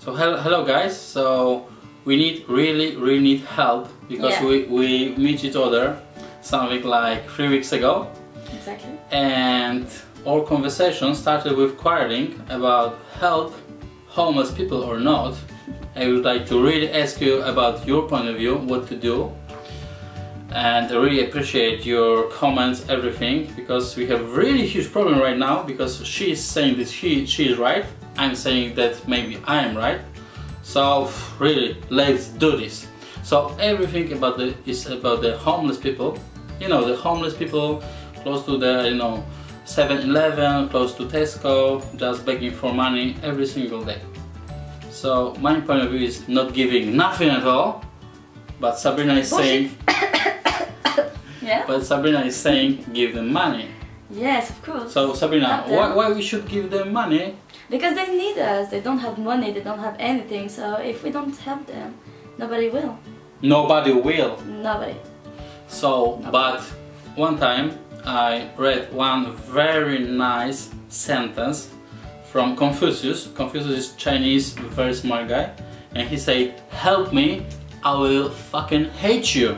So hello guys, so we really need help because we meet each other something like 3 weeks ago. Exactly. And our conversation started with quarreling about help homeless people or not. I would like to really ask you about your point of view, what to do. And I really appreciate your comments, everything, because we have really huge problem right now because she is saying that she is right. I'm saying that maybe I am right. So really, let's do this. So everything is about the homeless people. You know, the homeless people close to the 7-Eleven, close to Tesco, just begging for money every single day. So my point of view is not giving nothing at all, but Sabrina is saying. Yeah. But Sabrina is saying give them money. Yes, of course. So Sabrina, why we should give them money? Because they need us. They don't have money. They don't have anything. So if we don't help them, nobody will. Nobody will. Nobody. So, Nobody. But one time I read one very nice sentence from Confucius. Confucius is Chinese, very smart guy, and he said, "Help me, I will fucking hate you."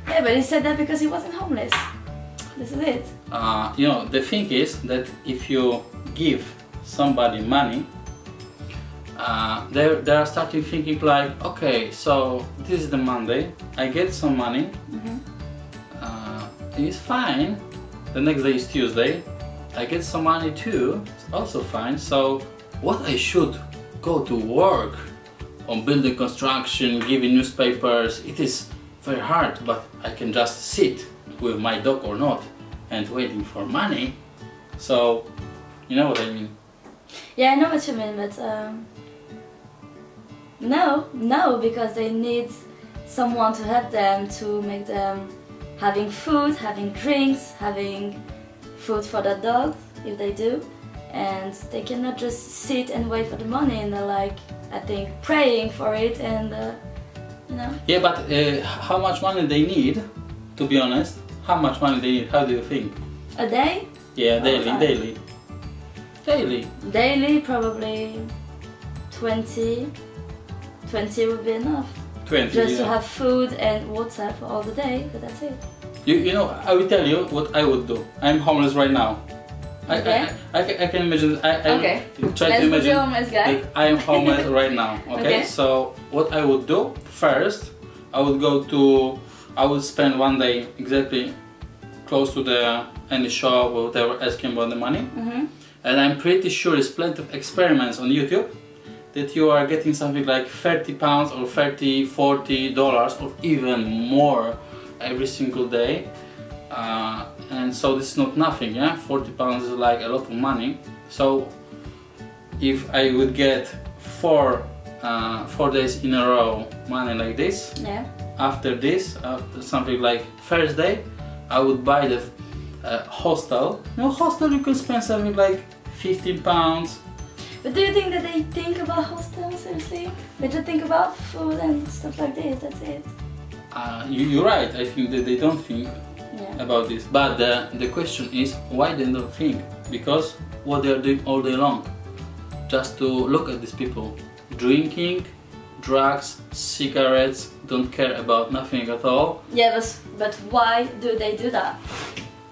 Yeah, but he said that because he wasn't homeless. This is it. You know, the thing is that if you give somebody money, they are starting thinking like, okay, so this is the Monday, I get some money, it's fine. The next day is Tuesday, I get some money too, it's also fine. So what I should go to work on building construction, giving newspapers, it is very hard, but I can just sit with my dog or not and waiting for money. So you know what I mean. Yeah, I know what you mean, but no, because they need someone to help them, to make them having food, having drinks, having food for their dogs if they do, and they cannot just sit and wait for the money, and they're like, I think, praying for it, and you know. Yeah, but how much money they need, to be honest? How much money they need? How do you think? A day? Yeah, daily. Daily, probably 20 would be enough. 20, just to have food and water for all the day, but that's it. You know, I will tell you what I would do. I'm homeless right now. Okay. I can imagine. Okay. Try to imagine. Homeless guy. Like I am homeless right now. Okay? So what I would do first, I would spend one day exactly close to any shop or whatever, asking about the money. And I'm pretty sure there's plenty of experiments on YouTube that you are getting something like £30 or $30, $40 or even more every single day. And so this is not nothing, yeah? £40 is like a lot of money. So if I would get 4 days in a row money like this, yeah. After this, something like first day, I would buy the hostel. You know, hostel you can spend something like £15. But do you think that they think about hostels, seriously? They just think about food and stuff like this, that's it. You're right, I think that they don't think about this. But the question is, why they don't think? Because what they are doing all day long, just to look at these people, drinking, drugs, cigarettes, don't care about nothing at all. Yeah, but why do they do that?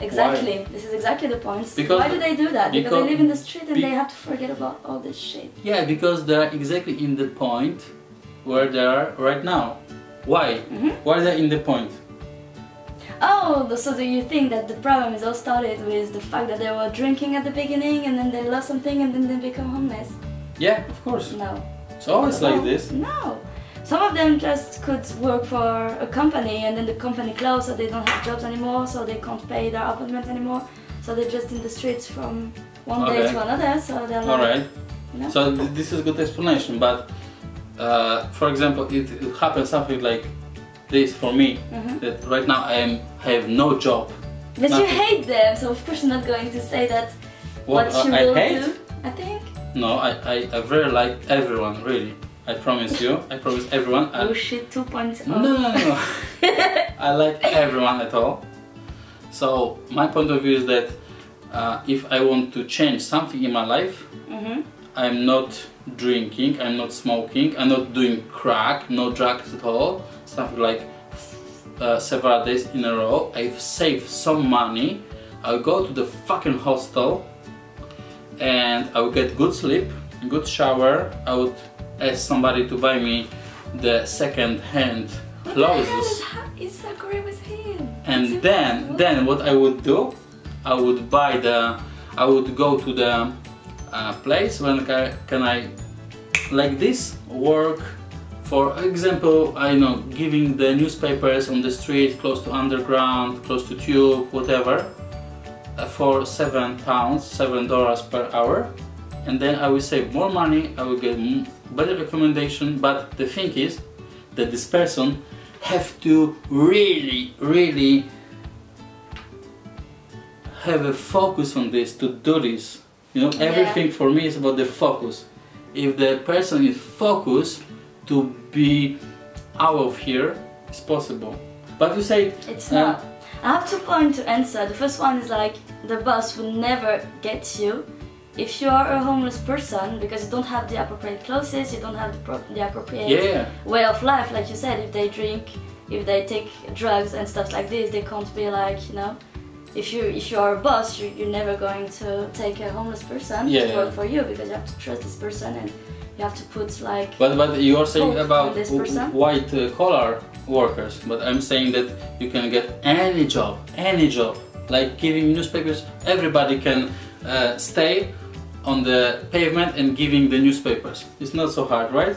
Exactly, why? This is exactly the point. Because why do they do that? Because they live in the street and they have to forget about all this shit. Yeah, because they are exactly in the point where they are right now. Why? Why are they in the point? Oh, so do you think that the problem is all started with the fact that they were drinking at the beginning and then they lost something and then they become homeless? Yeah, of course. No. It's always like this. No. Some of them just could work for a company and then the company closed, so they don't have jobs anymore, so they can't pay their apartment anymore, so they're just in the streets from one day to another, so they're like... Alright. You know? So this is a good explanation, but for example, it happens something like this for me, that right now I have no job. But nothing. you hate them, so of course you're not going to say that what you will do, I think. No, I very like everyone, really. I promise you, I promise everyone. Bullshit 2.0. No. I like everyone at all. So my point of view is that if I want to change something in my life, I'm not drinking, I'm not smoking, I'm not doing crack, no drugs at all, something like several days in a row. I've saved some money, I'll go to the fucking hostel and I will get good sleep, good shower. I would ask somebody to buy me the second-hand clothes. What is agree with him? And then what I would do, I would go to the place when can I like this work. For example, I know, giving the newspapers on the street, close to underground, close to tube, whatever, for $7 per hour, and then I will save more money. I will get better recommendation. But the thing is that this person have to really have a focus on this to do this. You know, everything for me is about the focus. If the person is focused to be out of here, it's possible. But you say it's not. I have 2 points to answer. The first one is like the bus will never get you if you are a homeless person, because you don't have the appropriate clothes, you don't have the appropriate way of life. Like you said, if they drink, if they take drugs and stuff like this, they can't be like, you know, if you are a boss, you're never going to take a homeless person to work for you, because you have to trust this person and you have to put like. But you are saying about white collar workers, but I'm saying that you can get any job, like giving newspapers. Everybody can stay on the pavement and giving the newspapers. It's not so hard, right?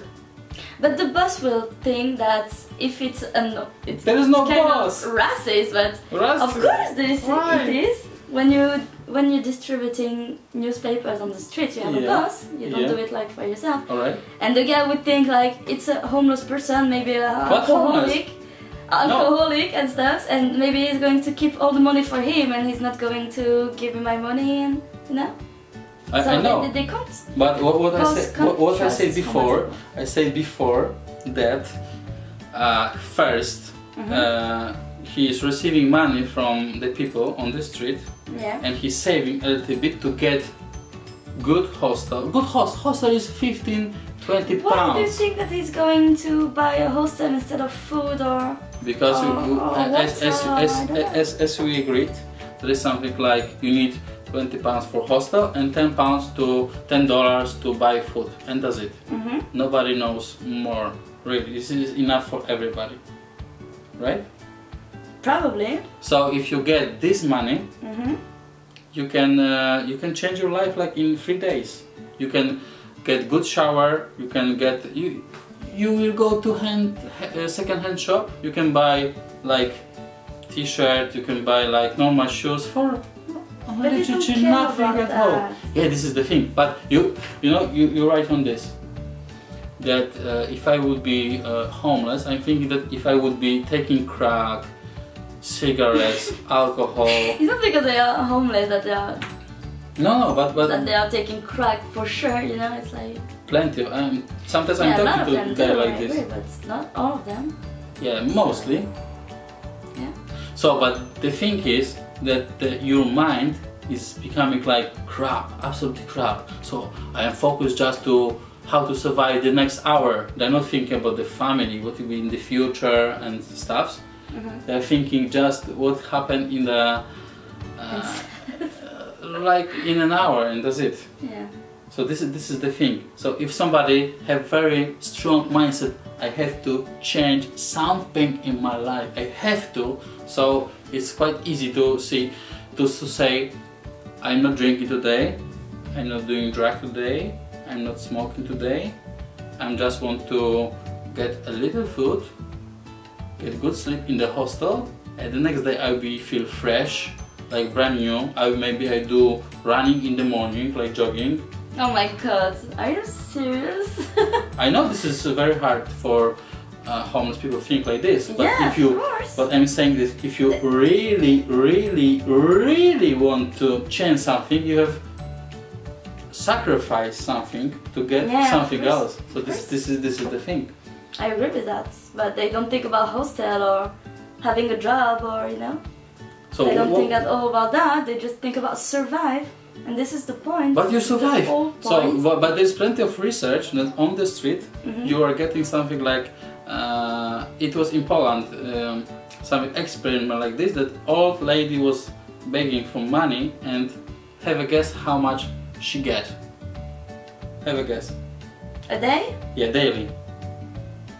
But the boss will think that if it's there is no boss. Racist, but of course it is. When you're distributing newspapers on the street, you have a boss. You don't do it like for yourself. All right. And the guy would think like it's a homeless person, maybe an alcoholic and stuff, and maybe he's going to keep all the money for him, and he's not going to give me my money, and you know. I know. They can't. But what I said before, that first he is receiving money from the people on the street, and he's saving a little bit to get good hostel. Good hostel is 15-20 pounds. Why do you think that he's going to buy a hostel instead of food or? Because as we agreed, there is something like you need 20 pounds for hostel and $10 to buy food, and that's it. Nobody knows more. Really, this is enough for everybody, right? Probably. So if you get this money, you can change your life like in 3 days. You can get good shower. You can get you will go to second-hand shop. You can buy like t-shirt. You can buy like normal shoes for. But you don't care nothing at all. Yeah, this is the thing. But you're right on this. That if I would be homeless, I'm thinking that if I would be taking crack, cigarettes, alcohol. It's not because they are homeless that they are. No, but that they are taking crack for sure. You know, it's like. Plenty of. Sometimes I'm talking to guys like this. But it's not all of them. Yeah, mostly. Yeah. So, but the thing is that your mind is becoming like crap, absolutely crap. So I am focused just to how to survive the next hour. They're not thinking about the family, what will be in the future and stuff. They're thinking just what happened in the like in an hour, and that's it. Yeah. So this is the thing. So if somebody have very strong mindset, I have to change something in my life. I have to. So it's quite easy to see, to say, I'm not drinking today, I'm not doing drugs today, I'm not smoking today. I just want to get a little food, get good sleep in the hostel, and the next day I will feel fresh, like brand new. Maybe I do running in the morning, like jogging. Oh my god, are you serious? I know this is very hard for homeless people think like this, but of course. But I'm saying this, if you really want to change something, you have sacrifice something to get something else. So this is the thing. I agree with that, but they don't think about hostel or having a job, or you know. So they don't think at all about that. They just think about survive. And this is the point. But you survive. So, but there's plenty of research that on the street you are getting something like it was in Poland, some experiment like this, that old lady was begging for money, and have a guess how much she get. Have a guess. a day? Yeah, daily.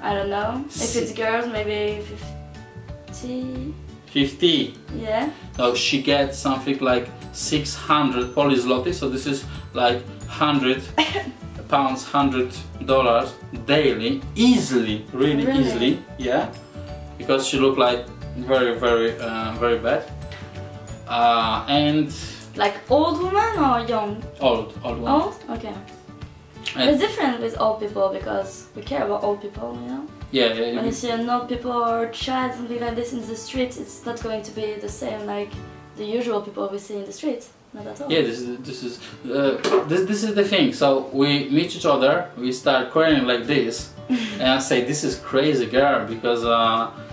I don't know. If it's girls, maybe 50. 50. Yeah. So she gets something like 600 Polish zloty, so this is like 100 pounds, $100 daily, easily, really easily, yeah, because she looked like very very bad, and like old woman or young? old woman. Old? Okay. And It's different with old people because we care about old people, you know? yeah, When you see an old people or child, something like this in the street, it's not going to be the same like the usual people we see in the street. Not at all. yeah, this is the thing. So we meet each other, we start crying like this, and I say, this is crazy girl, because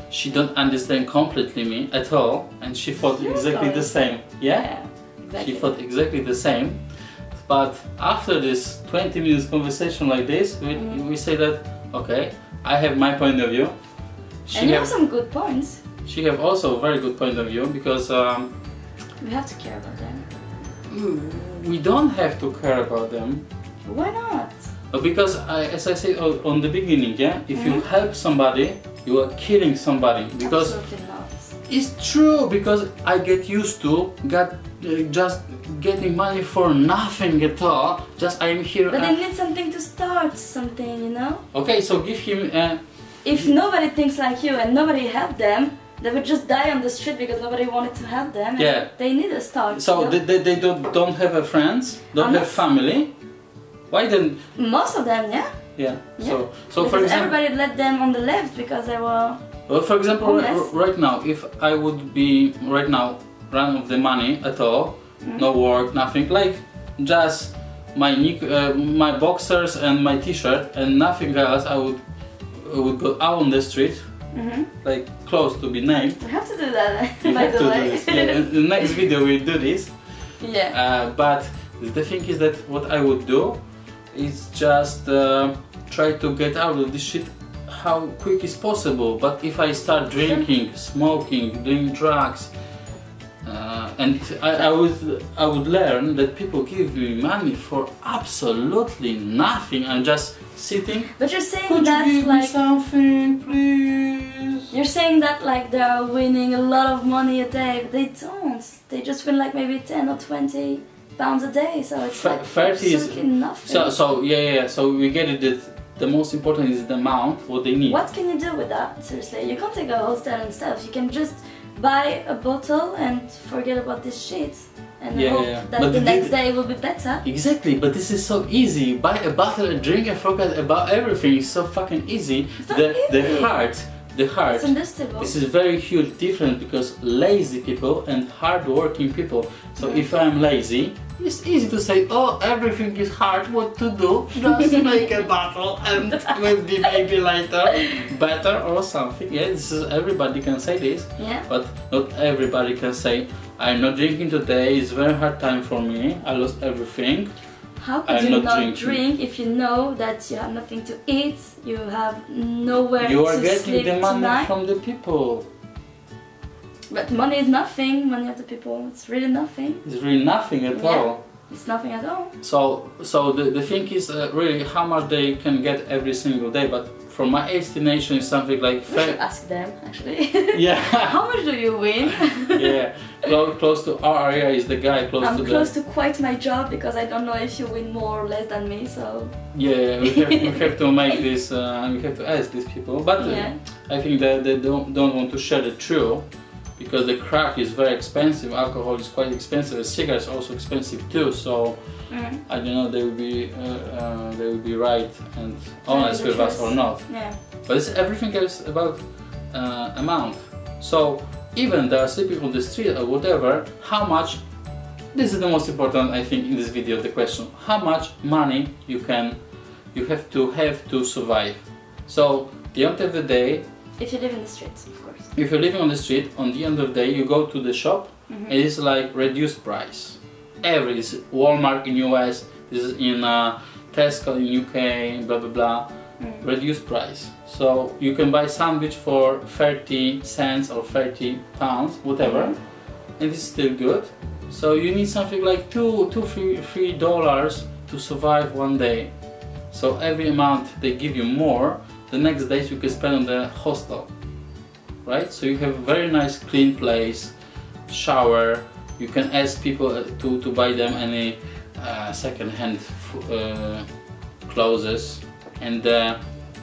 she don't understand completely me at all, and she thought exactly the same. Yeah, exactly. she thought exactly the same. But after this 20 minutes conversation like this, we say that, okay, I have my point of view. And you have some good points. She have also a very good point of view, because we have to care about them. we don't have to care about them. Why not? Because as I said on the beginning, yeah, if you help somebody, you are killing somebody. Because absolutely not. it's true, because I get used to just getting money for nothing at all. Just I'm here. But they need something to start something, you know? Okay, so give him. If nobody thinks like you and nobody helped them, they would just die on the street because nobody wanted to help them. Yeah. They need a start. So you know? they don't have a friends, don't have family. Why then? Most of them, yeah. Yeah. So because for example, everybody let them on the left because they were. Well, for example, homeless. right now, if I would be right now run of the money at all, no work, nothing, like just my my boxers and my t-shirt and nothing else, I would go out on the street, like close to be named. We have to do that, We by have the to way. do this. Yeah, in the next video we'll do this. Yeah. But the thing is that what I would do is just try to get out of this shit how quick is possible. But if I start drinking, smoking, doing drugs, and I would learn that people give me money for absolutely nothing. I'm just sitting. But you're saying Could that's you give like me something, please? you're saying that like they are winning a lot of money a day, but they don't. They just win like maybe 10 or 20 pounds a day, so it's like 30 is absolutely nothing. so yeah. So we get it that the most important is the amount what they need. What can you do with that? Seriously, you can't take a hostel and stuff. You can just buy a bottle and forget about this shit and hope that but the next day will be better. Exactly, but this is so easy. Buy a bottle and drink and forget about everything. It's so fucking easy. The heart. It's understandable. This is very huge difference, because lazy people and hard-working people. So if I'm lazy, it's easy to say, oh, everything is hard, what to do? Just make a bottle and will be maybe later better or something. Yeah, this is, everybody can say this, but not everybody can say, I'm not drinking today, it's a very hard time for me, I lost everything. How could you not drink if you know that you have nothing to eat, you have nowhere to sleep tonight? You are getting the money from the people. But money is nothing, money of the people, it's really nothing. It's really nothing at all. It's nothing at all. So the thing is really how much they can get every single day, but from my estimation is something like... We should ask them, actually. Yeah. How much do you win? Yeah, close to our area is the guy close to I'm close to quite my job, because I don't know if you win more or less than me, so... Yeah, we have to make this, we have to ask these people, but I think that they don't want to share the truth, because the crack is very expensive, alcohol is quite expensive, cigarettes are also expensive too, so I don't know, they will be right and honest with us or not. Yeah. But it's everything else about amount. So even they are sleeping on the street or whatever, how much, this is the most important I think in this video, the question, how much money you have to survive. So at the end of the day, if you live in the streets, of course. If you're living on the street, on the end of the day you go to the shop and it's like reduced price. every, this is Walmart in US, this is in Tesco in UK, blah blah blah, reduced price. So you can buy sandwich for 30 cents or 30 pounds, whatever, and it's still good. So you need something like $3 to survive one day. So every amount they give you more, the next days you can spend on the hostel, right? So you have a very nice clean place, shower, you can ask people to buy them any second-hand clothes, and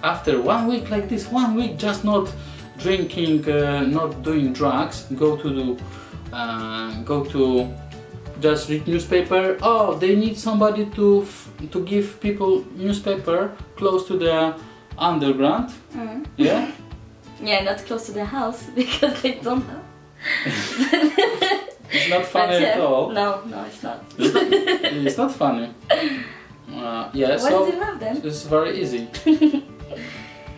after 1 week like this, 1 week just not drinking, not doing drugs, go to just read newspaper. Oh, they need somebody to give people newspaper close to the underground. Yeah. Yeah, not close to the house because they don't have. It's not funny at all. No, it's not. It's not funny. Yeah. Why So did you love them? it's very easy.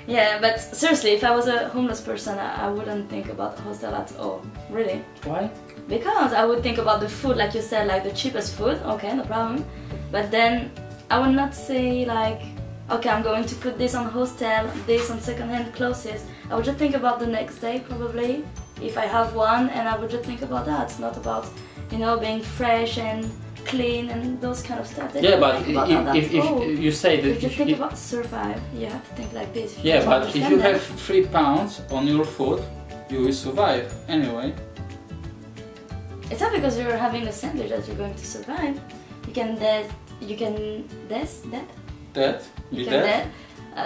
Yeah, but seriously, if I was a homeless person, I wouldn't think about the hostel at all. Really. Why? Because I would think about the food, like you said, like the cheapest food. Okay, no problem. But then I would not say like, okay, I'm going to put this on hostel, this on second-hand clothes. I would just think about the next day probably, if I have one, and I would just think about that. It's not about, you know, being fresh and clean and those kind of stuff. Yeah, but if you say that if you think about survive, you have to think like this. Yeah, but if you have 3 pounds on your food, you will survive anyway. It's not because you're having a sandwich that you're going to survive. You can dead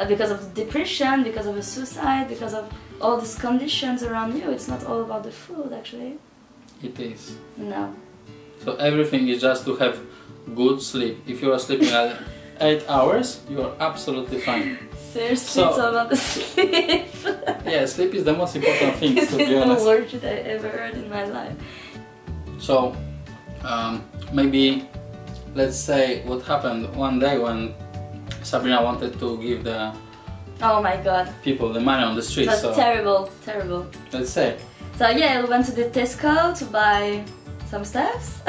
because of depression, because of a suicide, because of all these conditions around you. It's not all about the food, actually. It is. No. So everything is just to have good sleep. If you are sleeping at 8 hours, you are absolutely fine. Seriously, So, it's all about the sleep. Yeah, sleep is the most important thing, This to is be honest. the word that I ever heard in my life. So maybe let's say what happened one day when Sabrina wanted to give the Oh my god. people the money on the street. It was So terrible, terrible. let's say So yeah, we went to the Tesco to buy some stuffs.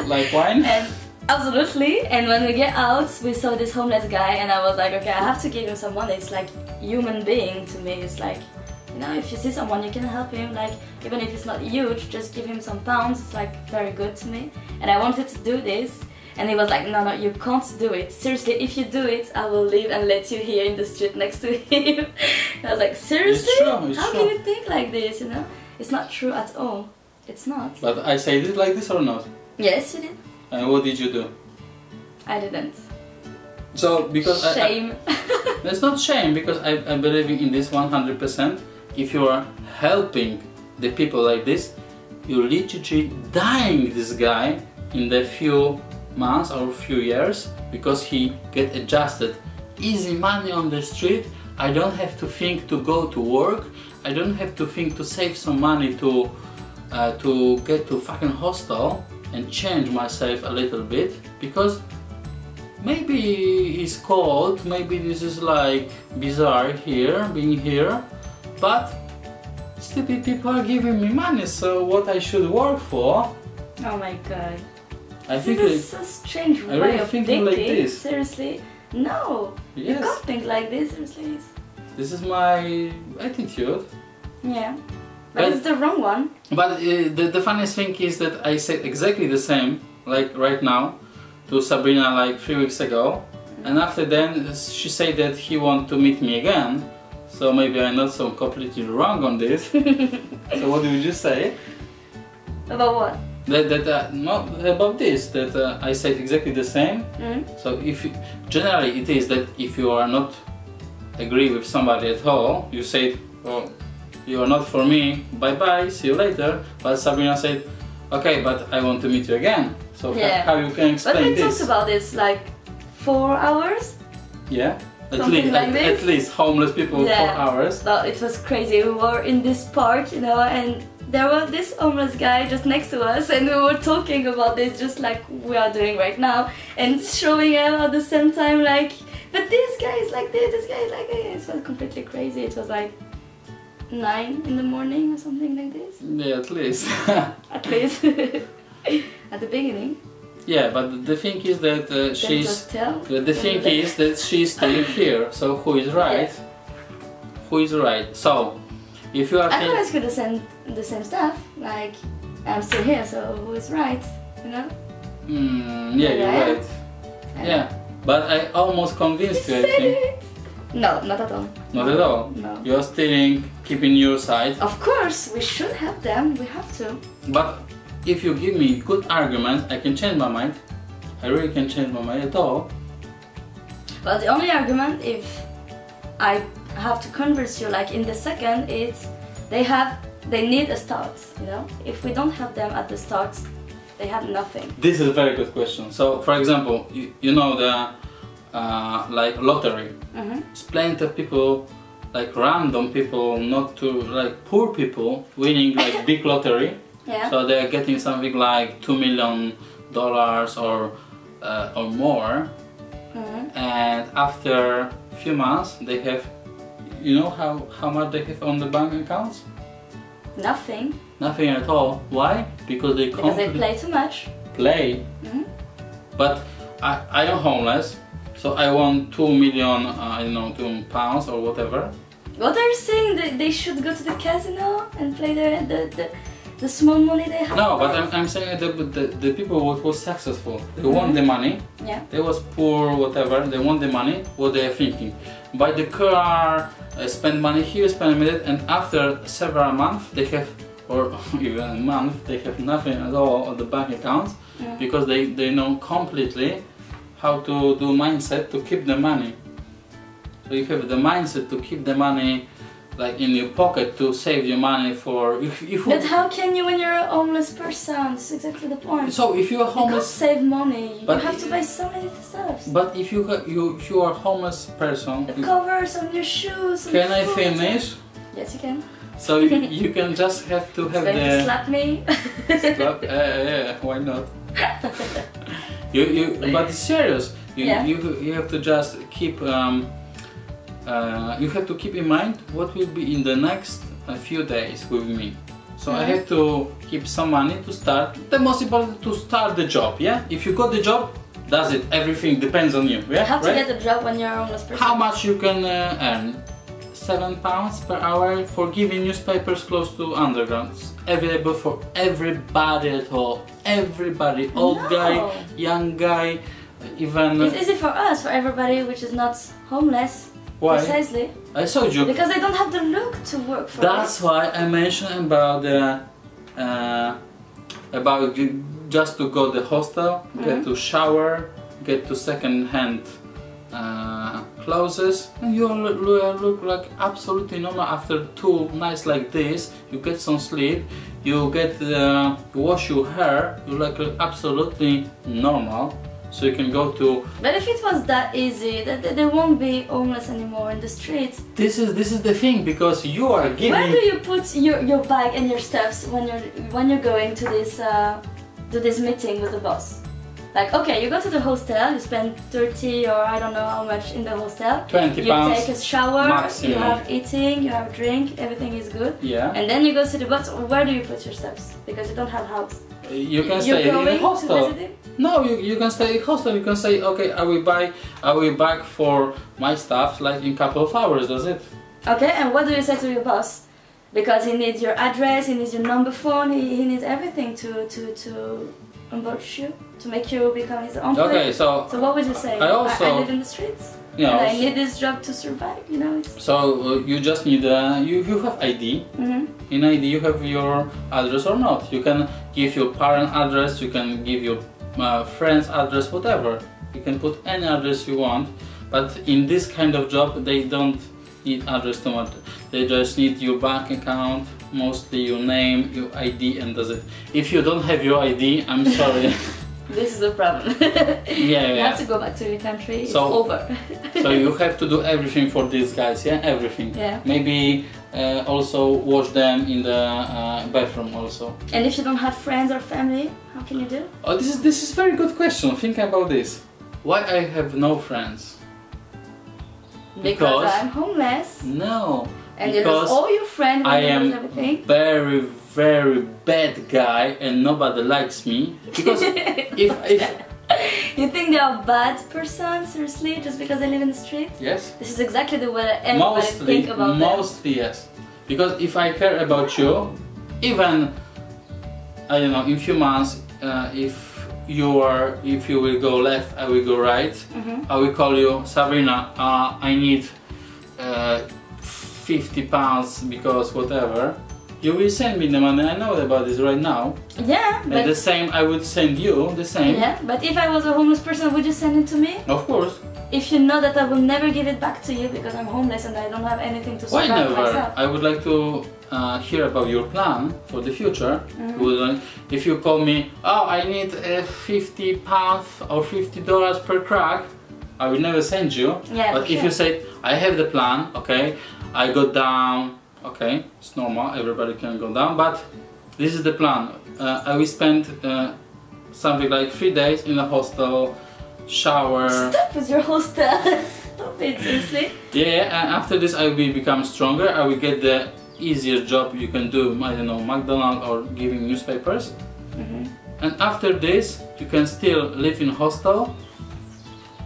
like wine. And absolutely. And when we get out, we saw this homeless guy, and I was like, okay, I have to give him some money. It's like human being to me. It's like, you know, if you see someone, you can help him. Like, even if it's not huge, just give him some pounds. It's like very good to me. And I wanted to do this, and he was like, no, you can't do it. Seriously, if you do it, I will leave and let you here in the street next to him. And I was like, seriously? How can you think like this? You know, it's not true at all. It's not. But I said it like this or not? Yes, you did. And what did you do? I didn't. So because shame. That's not shame, because I believe in this 100%. If you are helping the people like this, you're literally dying this guy in the few months or few years, because he get adjusted. Easy money on the street. I don't have to think to go to work. I don't have to think to save some money to get to fucking hostel and change myself a little bit, because maybe it's cold, maybe this is like bizarre here, being here, but stupid people are giving me money, so what I should work for? Oh my god. I think this is a strange way really of thinking thinking. like this. Seriously, no. Yes. You can't think like this. Seriously. This is my attitude. Yeah. But it's the wrong one. But the funniest thing is that I said exactly the same, like right now, to Sabrina like 3 weeks ago, and after then she said that he want to meet me again. So maybe I'm not so completely wrong on this. So what did you just say? About what? Not about this. That I said exactly the same. So if you, generally it is that if you are not agree with somebody at all, you say, oh, you are not for me, bye bye, see you later. But Sabrina said, okay, but I want to meet you again. So yeah. how you can explain this? But we this? talked about this like 4 hours? Yeah, at least homeless people 4 hours. No, it was crazy. We were in this park, you know, and there was this homeless guy just next to us, and we were talking about this just like we are doing right now, and showing him at the same time like, but this guy is like this guy is like this. It was completely crazy. It was like 9 in the morning or something like this. Yeah, at least. At least. At the beginning. Yeah, but the thing is that she's. The thing is that she's staying here. So who is right? Yeah. Who is right? So, if you are. I could ask you the same stuff. Like, I'm still here, so who is right? You know? Yeah, you're right. Yeah, but I almost convinced you. I think. No, not at all. Not at all. No. You're still keeping your side. Of course, we should have them. We have to. But if you give me good arguments, I can change my mind. I really can change my mind at all. Well, the only argument, if I have to convince you, like in the second, it's they need a start. You know, if we don't have them at the start, they have nothing. This is a very good question. So, for example, you know the like lottery. It's plenty of people, like random people, not to like poor people, winning like big lottery. Yeah. So they're getting something like $2 million or more. And after a few months, they have, you know how much they have on the bank accounts? Nothing. Nothing at all. Why? Because they play too much. Play. But I am homeless, so I want 2 million, I don't know, £2 or whatever. What are you saying? They should go to the casino and play the small money they have? No, but I'm saying the people who was successful, they want the money. Yeah. They was poor, whatever. They want the money. What they are thinking? Buy the car, spend money here, spend a minute, and after several months they have, or even a month, they have nothing at all on the bank accounts because they know completely how to do mindset to keep the money. So you have the mindset to keep the money like in your pocket, to save your money for But how can you when you're a homeless person? That's exactly the point. So if you are homeless, you can't save money. But you have to buy so many stuff. But if you are a homeless person, the covers on your shoes. Can I finish? Yes, you can. So you can just have to have going to slap me. Slap? Yeah, why not? But it's serious. You have to just keep. You have to keep in mind what will be in the next few days with me. So I have to keep some money to start. The most important to start the job. Yeah. If you got the job, that's it. Everything depends on you. Yeah. How to get a job when you're a homeless person? How much you can earn? £7 per hour for giving newspapers close to undergrounds, available for everybody at all. Everybody, old guy, young guy, even. It's easy for us, for everybody which is not homeless. Why? Precisely. I told you. Because they don't have the look to work for. That's why I mentioned about the just to go to the hostel, get to shower, get to second-hand clothes, and you look like absolutely normal. After 2 nights like this, you get some sleep, you get you wash your hair, you look absolutely normal. So you can go to. But if it was that easy, they won't be homeless anymore in the streets. This is the thing, because you are giving. Where do you put your bag and your stuffs when you're going to this meeting with the boss? Like, okay, you go to the hostel, you spend 30 or I don't know how much in the hostel. 20 you pounds. You take a shower, maximum. You have eating, you have drink, everything is good. Yeah. And then you go to the boss. Where do you put your stuffs? Because you don't have house. You can stay in a hostel. No, you can stay in hostel. You can say, okay, I will back for my stuff like in a couple of hours. That's it. Okay, and what do you say to your boss? Because he needs your address, he needs your number phone, he needs everything to onboard you, to make you become his own. Okay, so what would you say? I live in the streets. You know, and I need this job to survive. You know. So you just need you have ID. In ID you have your address or not. You can give your parent address. You can give your friend's address, whatever. You can put any address you want. But in this kind of job, they don't need address too much. They just need your bank account, mostly your name, your ID, and that's it. If you don't have your ID, I'm sorry. This is a problem. Yeah. You have to go back to your country. It's so, over. So you have to do everything for these guys, yeah, everything. Yeah. Maybe also wash them in the bathroom also. And if you don't have friends or family, how can you do? Oh, this is very good question. Think about this. Why I have no friends? Because I'm homeless. No. And you lose all your friends when you lose everything. Very, very bad guy and nobody likes me. Because if You think they are a bad person, seriously, just because they live in the street? yes, This is exactly the way everybody think about them. mostly yes. Because if I care about you, even I don't know, in few months, if you will go left, I will go right. I will call you, Sabrina. I need 50 pounds because whatever. You will send me the money. I know about this right now. Yeah, but And the same, I would send you the same. yeah, but if I was a homeless person, would you send it to me? Of course. If you know that I will never give it back to you because I'm homeless and I don't have anything to Why survive never? myself. I would like to hear about your plan for the future. If you call me, oh, I need 50 pounds or $50 per crack, I will never send you. Yeah, but if you say, I have the plan, okay, I go down, okay, it's normal, everybody can go down, but this is the plan. I will spend something like 3 days in a hostel, shower. Stop with your hostel. Stop it, seriously. Yeah, and after this I will become stronger. I will get the easier job you can do, I don't know, McDonald's or giving newspapers. And after this you can still live in hostel,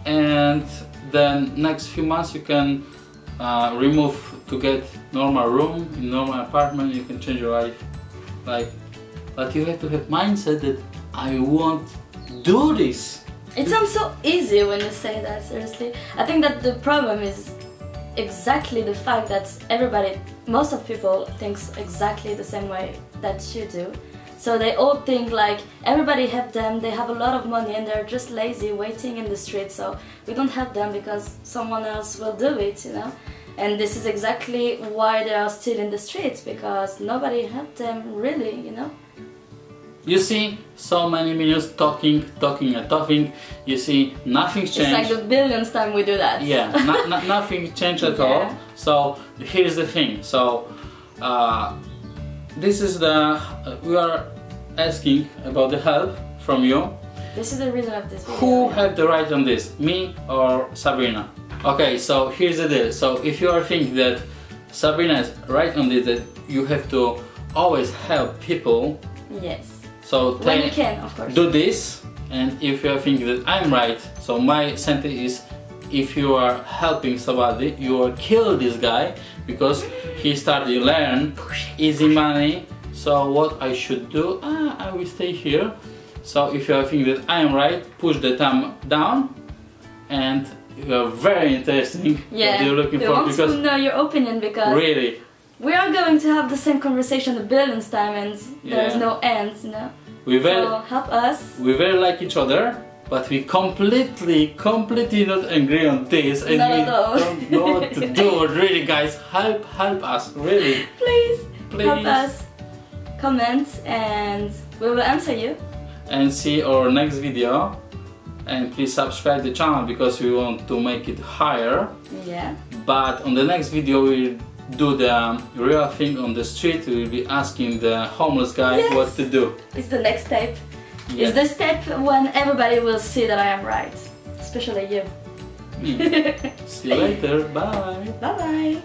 and then next few months you can remove to get normal room in normal apartment. You can change your life, like, but you have to have mindset that I won't do this. It sounds so easy when you say that, seriously. I think that the problem is exactly the fact that most of people thinks exactly the same way that you do. So they all think like everybody have them, they have a lot of money and they're just lazy waiting in the street, so we don't have them because someone else will do it, you know. And this is exactly why they are still in the streets, because nobody helped them really, you know. You see so many millions talking. You see nothing changed. It's like the billionth time we do that. Yeah, nothing changed at all. So here's the thing. So this is we are asking about the help from you. This is the reason of this video. Who have the right on this, me or Sabrina? Okay, so here's the deal. So if you are thinking that Sabrina is right on this, that you have to always help people. Yes. So when you can, of course. Do this, and if you are thinking that I'm right, so my sentence is, if you are helping somebody, you will kill this guy because he started to learn easy money. So what I should do? I will stay here. So if you are thinking that I am right, push the thumb down, and you are very interesting. Yeah, what you're looking for, want because to know your opinion, because really. We are going to have the same conversation a billionth time and there's no end, you know. So help us. We very like each other, but we completely not agree on this, and we don't know what to do. Really, guys, help us, really. Please help us. Comment and we will answer you. And see our next video. And please subscribe the channel because we want to make it higher. Yeah. But on the next video we'll do the real thing on the street. We will be asking the homeless guy what to do. It's the next step. It's the step when everybody will see that I am right. Especially you. See you later. Bye. Bye bye.